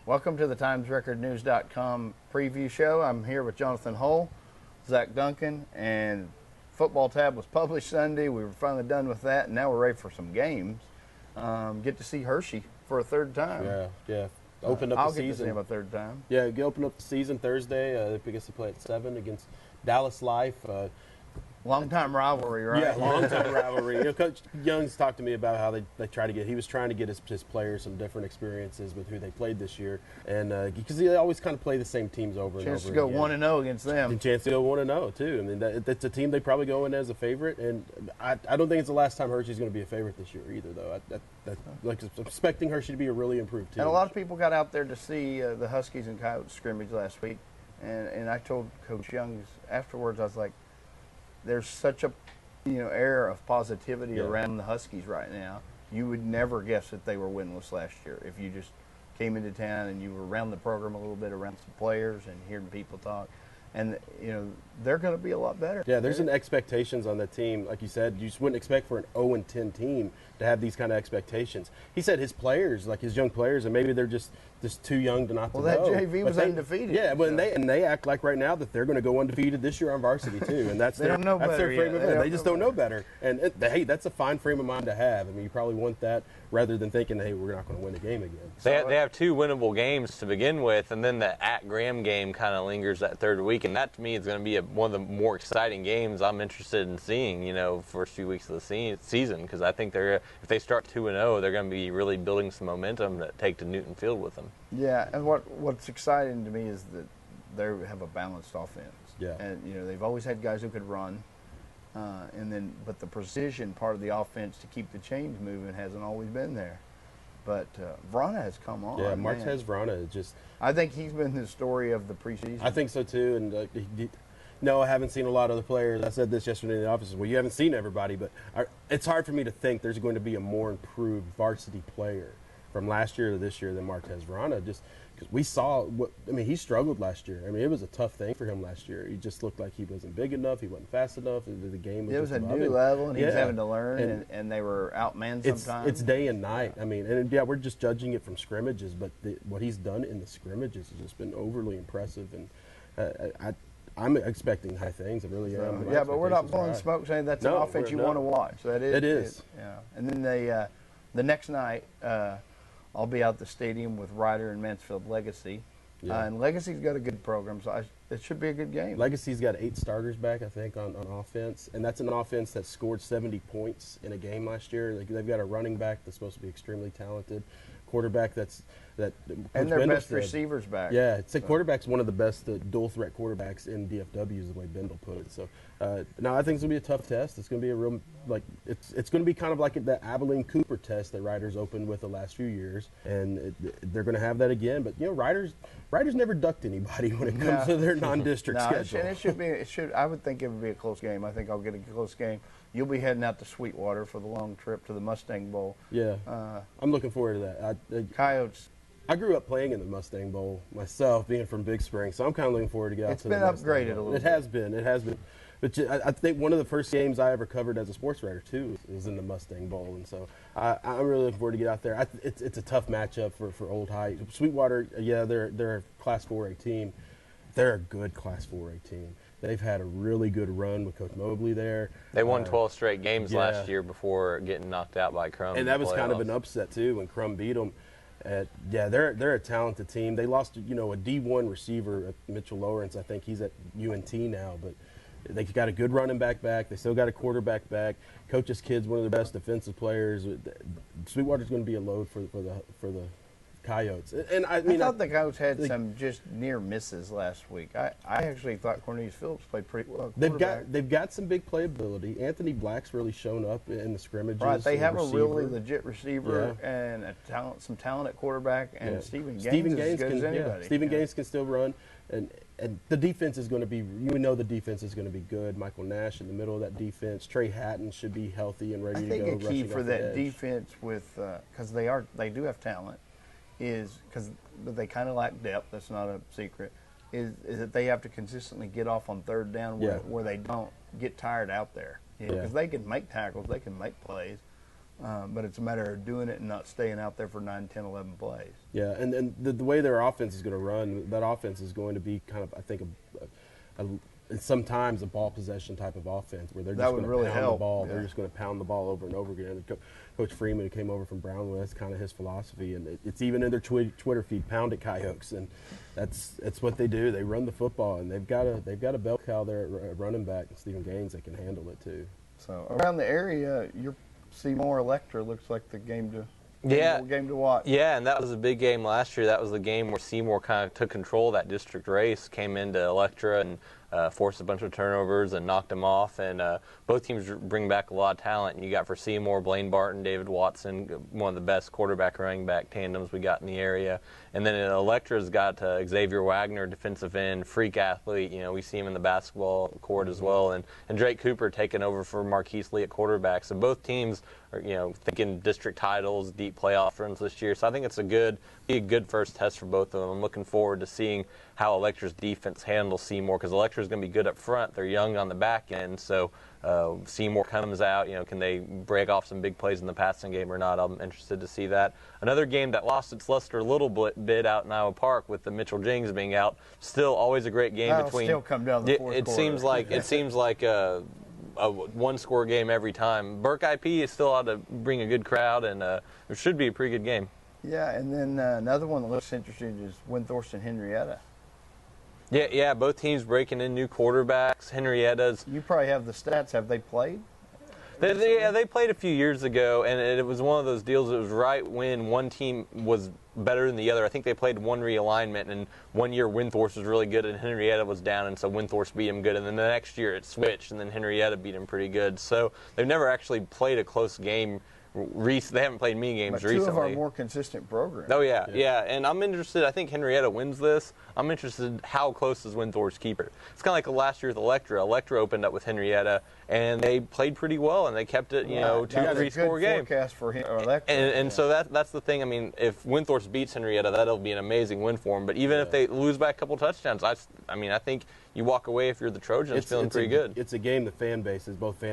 Welcome to the TimesRecordNews.com preview show. I'm here with Jonathan Hull, Zach Duncan, and Football Tab was published Sunday. We were finally done with that, and now we're ready for some games. Get to see Hershey for a third time. Yeah. Opened up I'll the season. Get to see him a third time. Yeah, open up the season Thursday. I guess they play at 7 against Dallas Life. Long-time rivalry, right? Yeah, long-time rivalry. Coach Young's talked to me about how they try to get. He was trying to get his players some different experiences with who they played this year, and because they always kind of play the same teams over and over. Chance to go 1-0 against them. And chance to go 1-0 too. I mean, that's a team they probably go in as a favorite, and I don't think it's the last time Hershey's going to be a favorite this year either, though. I'm expecting Hershey to be a really improved team. And a lot of people got out there to see the Huskies and Coyotes scrimmage last week, and I told Coach Young afterwards, I was like, there's such a air of positivity around the Huskies right now. You would never guess that they were winless last year if you just came into town and you were around the program a little bit, around some players and hearing people talk. And, they're going to be a lot better. Yeah, there's an expectations on the team. Like you said, you just wouldn't expect for an 0-10 team to have these kind of expectations. He said his players, like his young players, and maybe they're just too young to not to know. Well, that JV was undefeated. Yeah, but they act like right now that they're going to go undefeated this year on varsity too, and that's their frame of mind. They just don't know better, and hey, that's a fine frame of mind to have. I mean, you probably want that rather than thinking, hey, we're not going to win the game again. They have two winnable games to begin with, and then the at Graham game kind of lingers that third week, and that to me is going to be one of the more exciting games I'm interested in seeing. First few weeks of the season, because I think if they start 2-0, they're going to be really building some momentum to take to Newton Field with them. Yeah, and what's exciting to me is that they have a balanced offense. Yeah, and they've always had guys who could run, but the precision part of the offense to keep the chains moving hasn't always been there. But Vrana has come on. Yeah, Martez Vrana just. I think he's been the story of the preseason. I think so too, and. No, I haven't seen a lot of the players. I said this yesterday in the office. Well, you haven't seen everybody, but it's hard for me to think there's going to be a more improved varsity player from last year to this year than Martez Vrana. Just because we saw he struggled last year. I mean, it was a tough thing for him last year. He just looked like he wasn't big enough. He wasn't fast enough. The game was. It was a new level, and he was having to learn, and they were outmanned sometimes. It's day and night. I mean, and we're just judging it from scrimmages, but what he's done in the scrimmages has just been overly impressive, and I'm expecting high things. I really am. Yeah, but we're not blowing smoke saying that's an offense you want to watch. That is. It is. Yeah. And then the next night, I'll be out the stadium with Ryder and Mansfield Legacy. Yeah. And Legacy's got a good program, so it should be a good game. Legacy's got 8 starters back, I think, on offense. And that's an offense that scored 70 points in a game last year. They've got a running back that's supposed to be extremely talented, quarterback and their best receivers back. Yeah, quarterback's one of the best dual threat quarterbacks in DFW is the way Bendel put it. So, no, I think it's gonna be a tough test. It's gonna be a real it's gonna be kind of like the Abilene Cooper test that Riders opened with the last few years, and they're gonna have that again. But Riders never ducked anybody when it comes to their non-district schedule. It should. I would think it would be a close game. I think I'll get a close game. You'll be heading out to Sweetwater for the long trip to the Mustang Bowl. Yeah, I'm looking forward to that. Coyotes. I grew up playing in the Mustang Bowl myself, being from Big Spring, so I'm kind of looking forward to get out to the Mustang Bowl. It's been upgraded a little bit. It has been. But I think one of the first games I ever covered as a sports writer, too, is in the Mustang Bowl. And so I'm really looking forward to get out there. It's a tough matchup for Old High. Sweetwater, they're a Class 4A team. They're a good Class 4A team. They've had a really good run with Coach Mobley there. They won 12 straight games last year before getting knocked out by Crum. And that was kind of an upset, too, when Crum beat them. They're a talented team. They lost, a D1 receiver, Mitchell Lawrence. I think he's at UNT now, but they got a good running back. They still got a quarterback back. Coach's kid's one of the best defensive players. Sweetwater's going to be a load for the Coyotes. And I thought the Coyotes had some just near misses last week. I actually thought Cornelius Phillips played pretty well. They've got some big playability. Anthony Black's really shown up in the scrimmages. Right, they have a really legit receiver and some talent at quarterback, and Stephen Gaines is as good as anybody. Stephen Gaines can still run, and the defense is going to be. The defense is going to be good. Michael Nash in the middle of that defense. Trey Hatton should be healthy and ready to go. I think a key for that defense because they do have talent. But they kind of lack depth. That's not a secret. Is that they have to consistently get off on third down where they don't get tired out there. Because they can make tackles, they can make plays, But it's a matter of doing it and not staying out there for 9, 10, 11 plays. Yeah, and the way their offense is going to run, that offense is going to be kind of, I think, sometimes a ball possession type of offense where they're just going to really pound help. the ball. Yeah. They're just going to pound the ball over and over again. And Coach Freeman, who came over from Brownwood, that's kind of his philosophy, and it's even in their Twitter feed, "Pound it, Coyotes," and that's what they do. They run the football, and they've got a bell cow there at running back, Stephen Gaines, that can handle it too. So around the area, your Seymour Electra looks like the game to watch. Yeah, and that was a big game last year. That was the game where Seymour kind of took control of that district race, came into Electra and forced a bunch of turnovers and knocked them off. And both teams bring back a lot of talent. And you got for Seymour, Blaine Barton, David Watson, one of the best quarterback running back tandems we got in the area. And then Electra's got Xavier Wagner, defensive end, freak athlete. You know, we see him in the basketball court as well. And Drake Cooper taking over for Marquise Lee at quarterback. So both teams are, thinking district titles, deep playoff runs this year. So I think it's a good first test for both of them. I'm looking forward to seeing how Electra's defense handles Seymour, because Electra's going to be good up front. They're young on the back end, so Seymour comes out. Can they break off some big plays in the passing game or not? I'm interested to see that. Another game that lost its luster a little bit out in Iowa Park with the Mitchell Jings being out. Still, always a great game between. Still come down the fourth quarter. It seems like a one-score game every time. Burke IP is still out to bring a good crowd, and it should be a pretty good game. Yeah, and then another one that looks interesting is Windthorst and Henrietta. Yeah, both teams breaking in new quarterbacks. Henrietta's. You probably have the stats. Have they played? They played a few years ago, and it was one of those deals. It was right when one team was better than the other. I think they played one realignment, and one year Windthorst was really good, and Henrietta was down, and so Windthorst beat them good. And then the next year it switched, and then Henrietta beat them pretty good. So they've never actually played a close game. They haven't played mini games recently. Two of our more consistent programs. Oh, yeah. And I'm interested. I think Henrietta wins this. I'm interested how close does Windthorst keep it. It's kind of like last year with Electra. Electra opened up with Henrietta, and they played pretty well, and they kept it, 2-3 score game. Forecast for Electra. And so that's the thing. I mean, if Windthorst beats Henrietta, that'll be an amazing win for them. But even if they lose by a couple touchdowns, I think you walk away if you're the Trojans feeling pretty good. It's a game both fan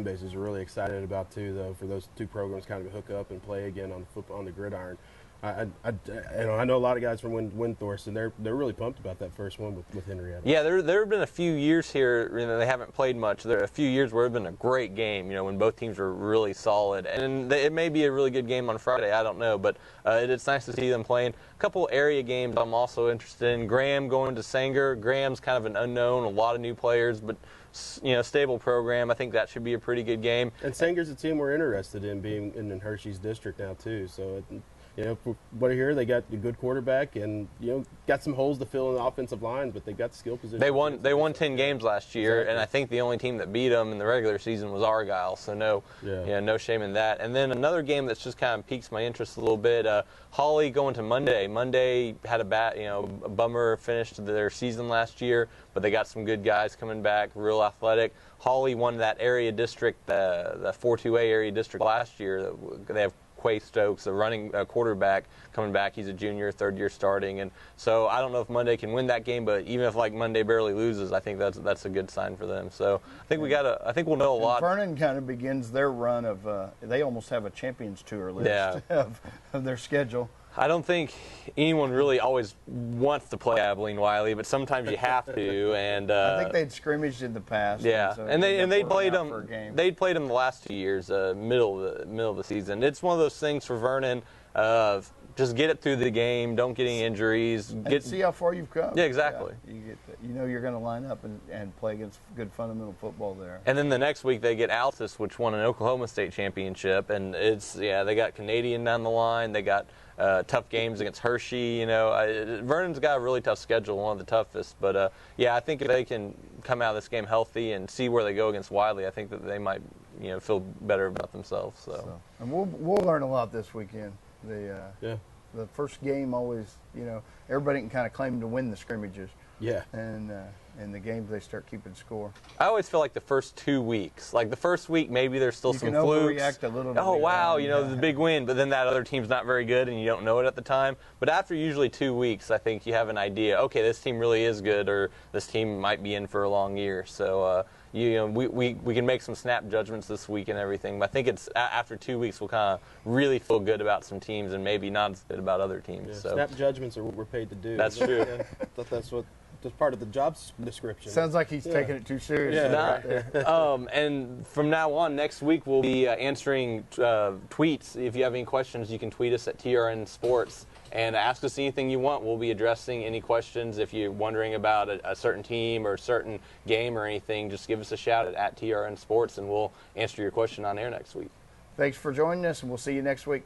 bases are really excited about too, though, for those two programs kind of hook up and play again on the gridiron. I know a lot of guys from Windthorst, and they're really pumped about that first one with Henrietta. Yeah, there have been a few years here, they haven't played much. There are a few years where it's been a great game, when both teams were really solid. And it may be a really good game on Friday, I don't know, but it's nice to see them playing. A couple area games I'm also interested in. Graham going to Sanger. Graham's kind of an unknown, a lot of new players, but stable program. I think that should be a pretty good game. And Sanger's a team we're interested in being in Hershey's district now too, so for what I hear, they got a good quarterback and got some holes to fill in the offensive lines, but they got skill position. They won 10 games last year, exactly. And I think the only team that beat them in the regular season was Argyle. So no shame in that. And then another game that's just kind of piques my interest a little bit. Hawley going to Monday. Monday had a bummer finish to their season last year, but they got some good guys coming back, real athletic. Hawley won that area district, the 4-2A area district last year. They have Quay Stokes, a running quarterback, coming back. He's a junior, third year starting, and so I don't know if Monday can win that game, but even if Monday barely loses, I think that's a good sign for them. So I think we'll know a lot. Vernon kind of begins their run of they almost have a Champions Tour list of their schedule. I don't think anyone really always wants to play Abilene Wiley, but sometimes you have to. And I think they'd scrimmaged in the past. Yeah, and they played them. They'd played them the last 2 years, middle of the season. It's one of those things for Vernon. Just get it through the game. Don't get any injuries. See how far you've come. Yeah, exactly. Yeah, you're going to line up and play against good fundamental football there. And then the next week they get Altus, which won an Oklahoma State championship, and they got Canadian down the line. They got tough games against Hershey. Vernon's got a really tough schedule, one of the toughest. But I think if they can come out of this game healthy and see where they go against Wiley, I think that they might feel better about themselves. So. And we'll learn a lot this weekend. The first game always, everybody can kind of claim to win the scrimmages. Yeah. And in the games they start keeping score. I always feel like the first 2 weeks, like the first week maybe there's still some flukes. You can overreact a little bit. Oh wow, the big win, but then that other team's not very good and you don't know it at the time. But after usually 2 weeks, I think you have an idea. Okay, this team really is good, or this team might be in for a long year. So we can make some snap judgments this week and everything. But I think it's after 2 weeks we'll kind of really feel good about some teams and maybe not as good about other teams. Yeah, So snap judgments are what we're paid to do. That's true. That's part of the job description. Sounds like he's taking it too seriously. Yeah. And from now on, next week we'll be answering tweets. If you have any questions, you can tweet us at TRN Sports and ask us anything you want. We'll be addressing any questions. If you're wondering about a certain team or a certain game or anything, just give us a shout at TRN Sports, and we'll answer your question on air next week. Thanks for joining us, and we'll see you next week.